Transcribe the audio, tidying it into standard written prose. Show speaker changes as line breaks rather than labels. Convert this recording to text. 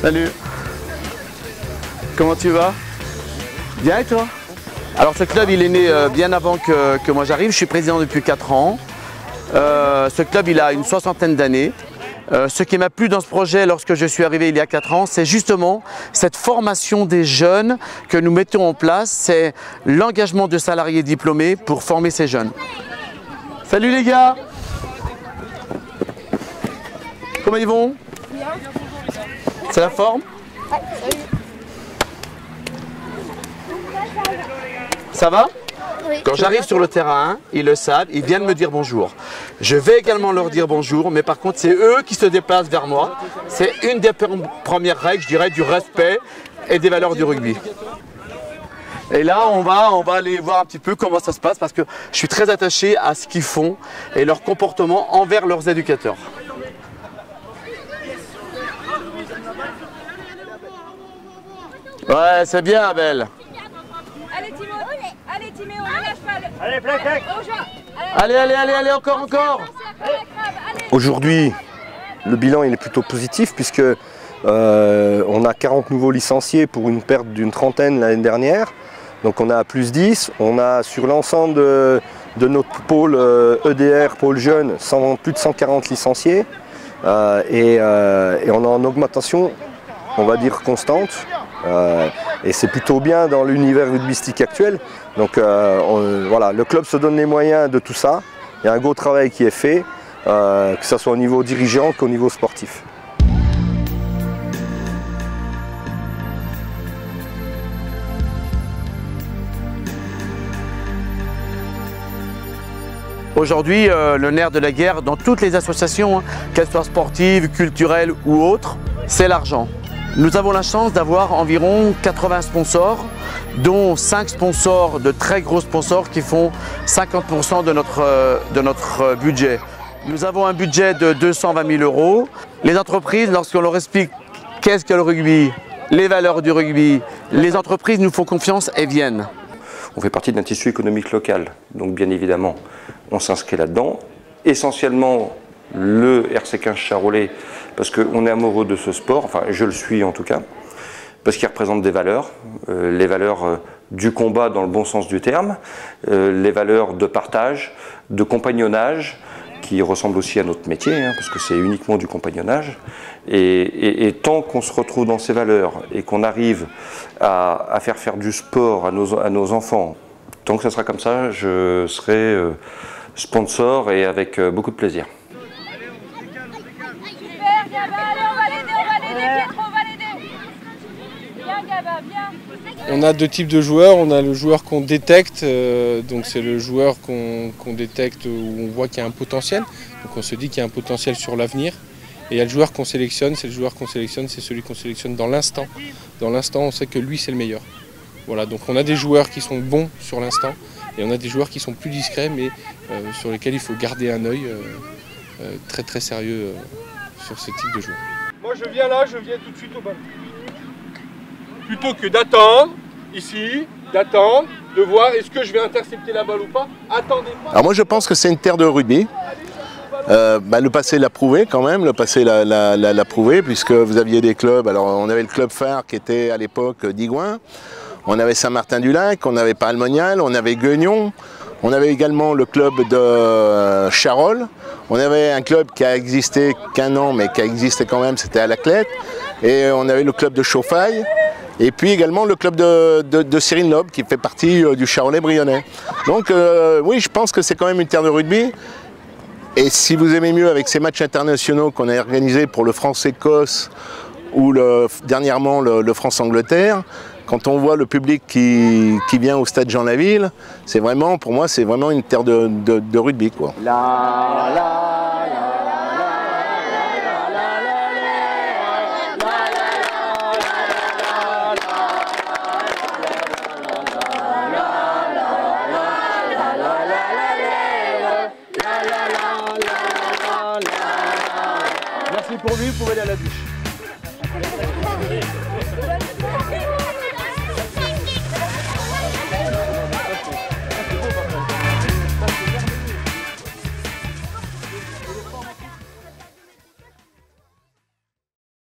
Salut. Comment tu vas? Bien et toi? Alors ce club il est né bien avant que moi j'arrive, je suis président depuis 4 ans. Ce club il a une 60aine d'années. Ce qui m'a plu dans ce projet lorsque je suis arrivé il y a 4 ans, c'est justement cette formation des jeunes que nous mettons en place, c'est l'engagement de salariés diplômés pour former ces jeunes. Salut les gars! Comment ils vont? Bien. C'est la forme? Ouais, salut. Ça va? Oui. Quand j'arrive sur le terrain, ils le savent, ils viennent me dire bonjour. Je vais également leur dire bonjour, mais par contre, c'est eux qui se déplacent vers moi. C'est une des premières règles, je dirais, du respect et des valeurs du rugby. Et là, on va aller voir un petit peu comment ça se passe parce que je suis très attaché à ce qu'ils font et leur comportement envers leurs éducateurs. Ouais, c'est bien, Abel.
Allez, Timéo, ne lâche pas.
Allez, plaque.
Allez, encore.
Aujourd'hui, le bilan il est plutôt positif puisque on a 40 nouveaux licenciés pour une perte d'une 30aine l'année dernière. Donc on a plus 10. On a sur l'ensemble de notre pôle EDR, pôle jeune, plus de 140 licenciés. Et on est en augmentation, on va dire constante. Et c'est plutôt bien dans l'univers rugbystique actuel. Donc voilà, le club se donne les moyens de tout ça. Il y a un gros travail qui est fait, que ce soit au niveau dirigeant qu'au niveau sportif.
Aujourd'hui, le nerf de la guerre dans toutes les associations, qu'elles soient sportives, culturelles ou autres, c'est l'argent. Nous avons la chance d'avoir environ 80 sponsors, dont 5 sponsors de très gros sponsors qui font 50% de notre budget. Nous avons un budget de 220 000 €. Les entreprises, lorsqu'on leur explique qu'est-ce que le rugby, les valeurs du rugby, les entreprises nous font confiance et viennent.
On fait partie d'un tissu économique local, donc bien évidemment, on s'inscrit là-dedans. Essentiellement, le RC15 Charolais, parce qu'on est amoureux de ce sport, enfin je le suis en tout cas, parce qu'il représente des valeurs, les valeurs du combat dans le bon sens du terme, les valeurs de partage, de compagnonnage, qui ressemblent aussi à notre métier, parce que c'est uniquement du compagnonnage. Et tant qu'on se retrouve dans ces valeurs et qu'on arrive à faire du sport à nos enfants, tant que ça sera comme ça, je serai sponsor et avec beaucoup de plaisir.
On a deux types de joueurs, on a le joueur qu'on détecte, donc c'est le joueur qu'on détecte où on voit qu'il y a un potentiel, donc on se dit qu'il y a un potentiel sur l'avenir. Et il y a le joueur qu'on sélectionne, c'est celui qu'on sélectionne dans l'instant. Dans l'instant, on sait que lui c'est le meilleur. Voilà, donc on a des joueurs qui sont bons sur l'instant et on a des joueurs qui sont plus discrets mais sur lesquels il faut garder un œil très très sérieux sur ce type de joueur.
Moi je viens là, je viens tout de suite au ballon. Plutôt que d'attendre, ici, d'attendre, de voir est-ce que je vais intercepter la balle ou pas, attendez pas.
Alors moi je pense que c'est une terre de rugby. Le passé l'a prouvé quand même, le passé l'a prouvé puisque vous aviez des clubs, alors on avait le club phare qui était à l'époque d'Igouin, on avait Saint-Martin-du-Lac, on avait Palmonial, on avait Guignon, on avait également le club de Charolles, on avait un club qui a existé qu'un an mais qui a existé quand même, c'était à Laclette, et on avait le club de Chauffaille. Et puis également le club de Cyril Loeb qui fait partie du Charolais-Brionnais. Donc oui, je pense que c'est quand même une terre de rugby. Et si vous aimez mieux avec ces matchs internationaux qu'on a organisés pour le France-Écosse ou dernièrement le France-Angleterre, quand on voit le public qui vient au stade Jean-Laville, c'est vraiment, pour moi, c'est vraiment une terre de rugby, quoi.
Merci pour lui, vous pouvez aller à la douche.